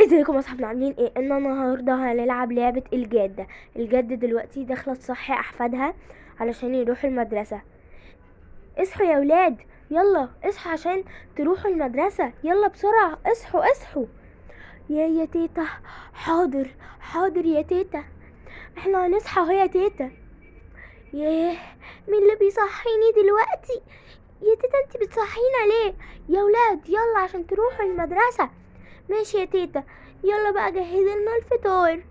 ازيكم يا اصحابنا، عاملين ايه؟ النهارده هنلعب لعبه الجاده. الجد دلوقتي داخله تصحي احفادها علشان يروحوا المدرسه. اصحوا يا ولاد، يلا اصحوا عشان تروحوا المدرسه، يلا بسرعه اصحوا اصحوا. يا تيتا. حاضر حاضر يا تيتا، احنا هنصحى اهو يا تيتا. ياه، مين اللي بيصحيني دلوقتي؟ يا تيتا انت بتصحينا ليه؟ يا ولاد يلا عشان تروحوا المدرسه. ماشي يا تيتا، يلا بقى جهزي لنا الفطار.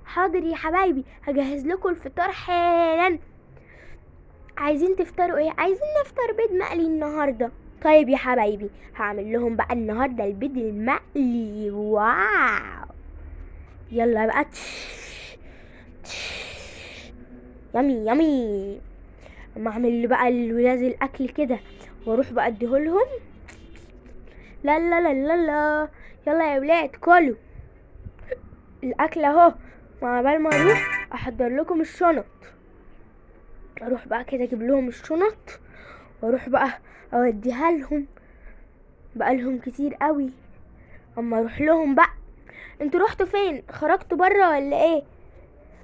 حاضر يا حبايبي، هجهز لكم الفطار حالا. عايزين تفطروا ايه؟ عايزين نفطر بيض مقلي النهارده. طيب يا حبايبي، هعمل لهم بقى النهارده البيض المقلي. واو، يلا بقى. يمي يمي. اما اعمل بقى الولاد الاكل كده واروح بقى اديهولهم. لا لا لا لا لا، يلا يا ولاد كلوا الاكل اهو. مع بال ما اروح احضر لكم الشنط، اروح بقى كده اجيب لهم الشنط واروح بقى اوديها لهم. بقى لهم كتير قوي. اما اروح لهم بقى، انتوا رحتوا فين؟ خرجتوا بره ولا ايه؟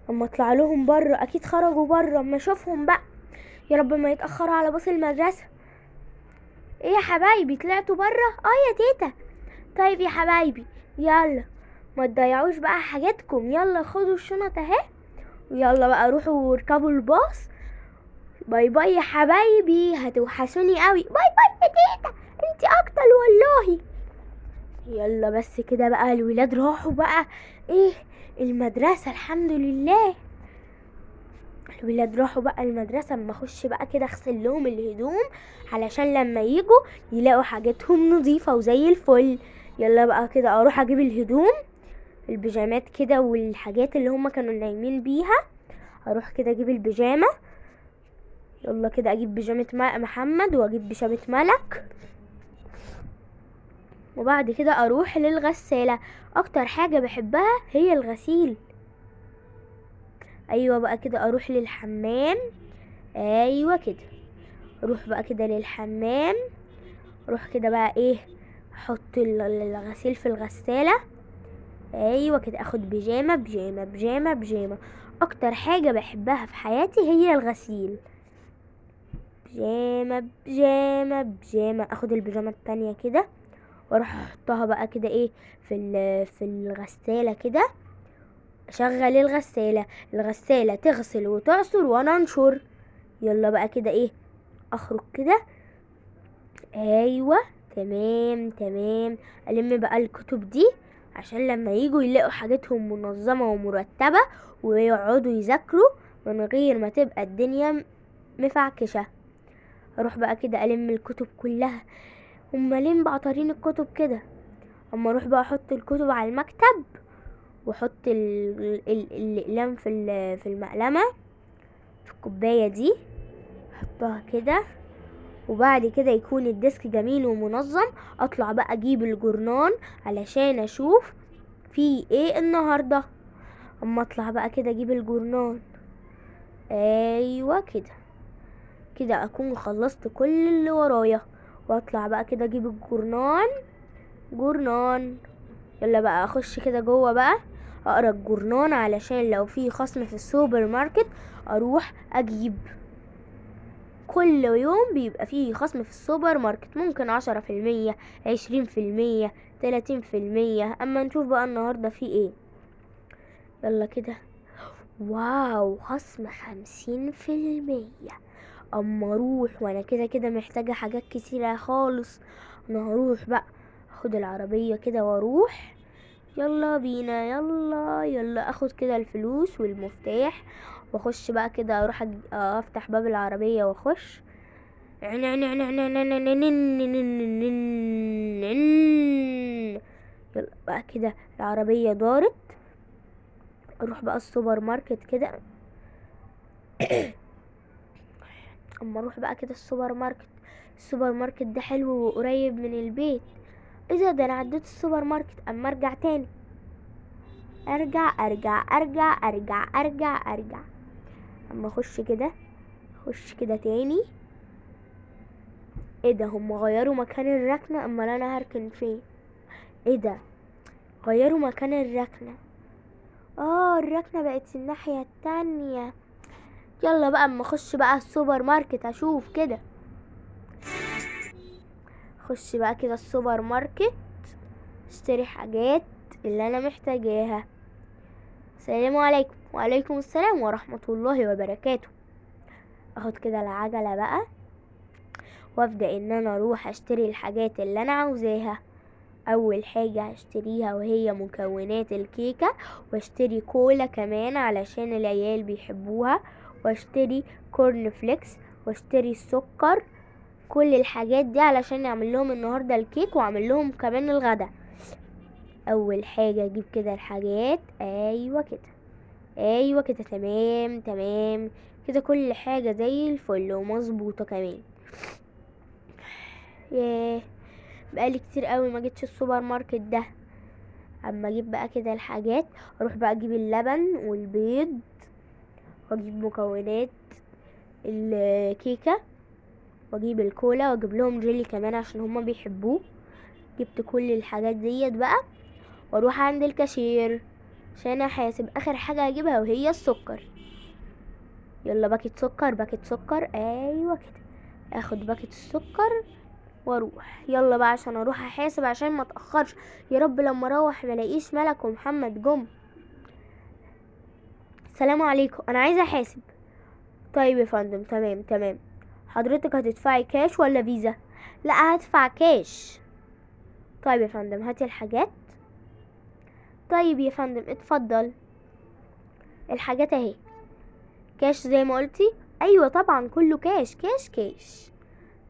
اما اطلع لهم بره، اكيد خرجوا بره. اما اشوفهم بقى، يا رب ما يتاخروا على باص المدرسه. ايه يا حبايبي، طلعتوا بره؟ اه يا تيتا. طيب يا حبايبي، يلا ما تضيعوش بقى حاجاتكم، يلا خدوا الشنط اهي، ويلا بقى روحوا واركبوا الباص. باي باي يا حبايبي، هتوحشوني قوي. باي باي يا تيتا، انتي اكتر والله. يلا بس كده بقى، الولاد راحوا بقى ايه المدرسة، الحمد لله. الولاد راحوا بقى المدرسة. اما اخش بقى كده اغسل لهم الهدوم علشان لما يجوا يلاقوا حاجاتهم نظيفة وزي الفل. يلا بقى كده اروح اجيب الهدوم، البيجامات كده والحاجات اللي هما كانوا نايمين بيها. اروح كده اجيب البيجامة. يلا كده اجيب بيجامة محمد واجيب بيجامة ملك، وبعد كده اروح للغسالة. اكتر حاجة بحبها هي الغسيل. ايوه بقى كده اروح للحمام. ايوه كده، اروح بقى كده للحمام. اروح كده بقى ايه، احط الغسيل في الغسالة. ايوه كده، اخد بيجامة بيجامة بيجامة بيجامة. اكتر حاجة بحبها في حياتي هي الغسيل. بيجامة بيجامة بيجامة. اخد البيجامة التانية كده واروح احطها بقى كده ايه في الغسالة كده. اشغل الغسالة، الغسالة تغسل وتعصر وانا انشر. يلا بقى كده ايه، اخرج كده. ايوه تمام تمام. الم بقى الكتب دي عشان لما يجوا يلاقوا حاجتهم منظمة ومرتبة ويقعدوا يذاكروا من غير ما تبقى الدنيا مفعكشة. اروح بقى كده الم الكتب كلها. هما ليه مبعترين الكتب كده؟ اما اروح بقى احط الكتب على المكتب، واحط الاقلام في المقلمة، في الكوباية دي، احطها كده. وبعد كده يكون الديسك جميل ومنظم، اطلع بقى اجيب الجورنان علشان اشوف في ايه النهاردة. اما اطلع بقى كده اجيب الجورنان. ايوه كده، كده اكون خلصت كل اللي ورايا. واطلع بقى كده اجيب الجورنان. جورنان. يلا بقى اخش كده جوه بقى اقرا الجورنان علشان لو في خصم في السوبر ماركت اروح اجيب. كل يوم بيبقى فيه خصم في السوبر ماركت، ممكن 10%، 20%، 30%. اما نشوف بقى النهاردة فيه ايه. يلا كده، واو، خصم 50%. اما اروح وانا كده كده محتاجة حاجات كتيرة خالص. انا هروح بقى اخد العربية كده واروح. يلا بينا، يلا يلا اخد كده الفلوس والمفتاح واخش بقى كده، اروح افتح باب العربية واخش. يلا بقى كده العربية دارت. اروح بقى السوبر ماركت كده. اما اروح بقى كده السوبر ماركت. السوبر ماركت ده حلو وقريب من البيت. اذا ده انا عديت السوبر ماركت. اما ارجع تاني، ارجع. اما اخش كده، اخش كده تاني. ايه ده، هم غيروا مكان الركنة؟ امال انا هركن فين؟ ايه ده، غيروا مكان الركنة. الركنة بقت الناحية التانية. يلا بقى اما اخش بقى السوبر ماركت اشوف كده. خش بقى كده السوبر ماركت، اشتري حاجات اللي انا محتاجاها. السلام عليكم. وعليكم السلام ورحمة الله وبركاته. اخد كده العجلة بقى وابدأ ان انا اروح اشتري الحاجات اللي انا عاوزاها. اول حاجة هشتريها وهي مكونات الكيكة، واشتري كولا كمان علشان العيال بيحبوها، واشتري كورن فليكس، واشتري السكر. كل الحاجات دي علشان نعمل لهم النهاردة الكيك واعمل لهم كمان الغدا. اول حاجة اجيب كده الحاجات. ايوه كده تمام كده، كل حاجة زي الفل ومظبوطة كمان. ياه، بقالي كتير قوي ما جيتش السوبر ماركت ده. اما اجيب بقى كده الحاجات، اروح بقى اجيب اللبن والبيض، واجيب مكونات الكيكة، واجيب الكولا، واجيب لهم جيلي كمان عشان هما بيحبوه. جبت كل الحاجات ديت بقى، واروح عند الكاشير عشان احاسب. اخر حاجة هجيبها وهي السكر. يلا باكت سكر. ايوه كده، اخد باكت السكر واروح. يلا بقى عشان اروح احاسب عشان ما اتاخرش. يا رب لما اروح ملاقيش ملك ومحمد جم. السلام عليكم، انا عايزه احاسب. طيب يا فندم، تمام. حضرتك هتدفعي كاش ولا فيزا؟ لا، هدفع كاش. طيب يا فندم، هاتي الحاجات. طيب يا فندم، اتفضل. الحاجات اهي. كاش زي ما قلتي؟ ايوه طبعا، كله كاش.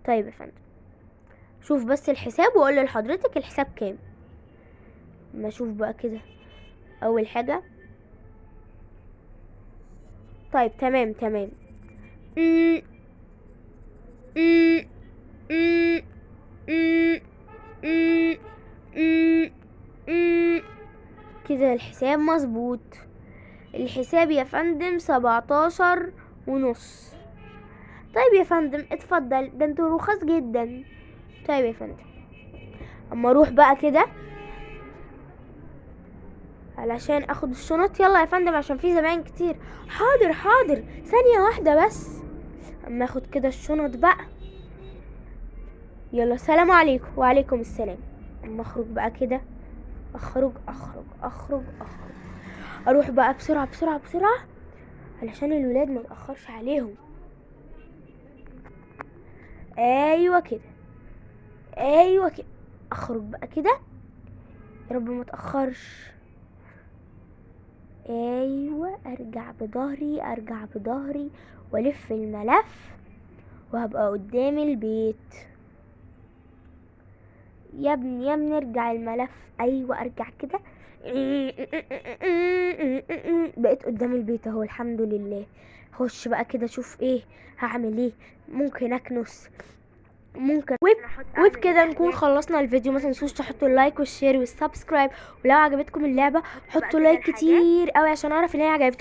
طيب يا فندم، شوف بس الحساب واقول لحضرتك الحساب كام. ما اشوف بقى كده اول حاجه. طيب تمام. أم- أم- أم- أم- أم- أم- أم. كده الحساب مظبوط. الحساب يا فندم 17.5. طيب يا فندم اتفضل، ده انتوا رخاص جدا. طيب يا فندم، اما اروح بقى كده علشان اخد الشنط. يلا يا فندم عشان في زباين كتير. حاضر، ثانية واحدة بس. اما اخد كده الشنط بقى. يلا، السلام عليكم. وعليكم السلام. اما اخرج بقى كده، اخرج. اروح بقى بسرعة علشان الولاد ما تاخرش عليهم. ايوه كده. اخرج بقى كده، يا رب ما تاخرش. ايوه، ارجع بظهري والف الملف وهبقى قدام البيت. يا ابني ارجع الملف. ايوه، ارجع كده. بقيت قدام البيت اهو، الحمد لله. خش بقى كده اشوف ايه هعمل ايه. ممكن اكنس، ممكن وبكده نكون خلصنا الفيديو. ما تنسوش تحطوا اللايك والشير والسبسكرايب، ولو عجبتكم اللعبه حطوا لايك كتير قوي عشان اعرف ان هي عجبتكم.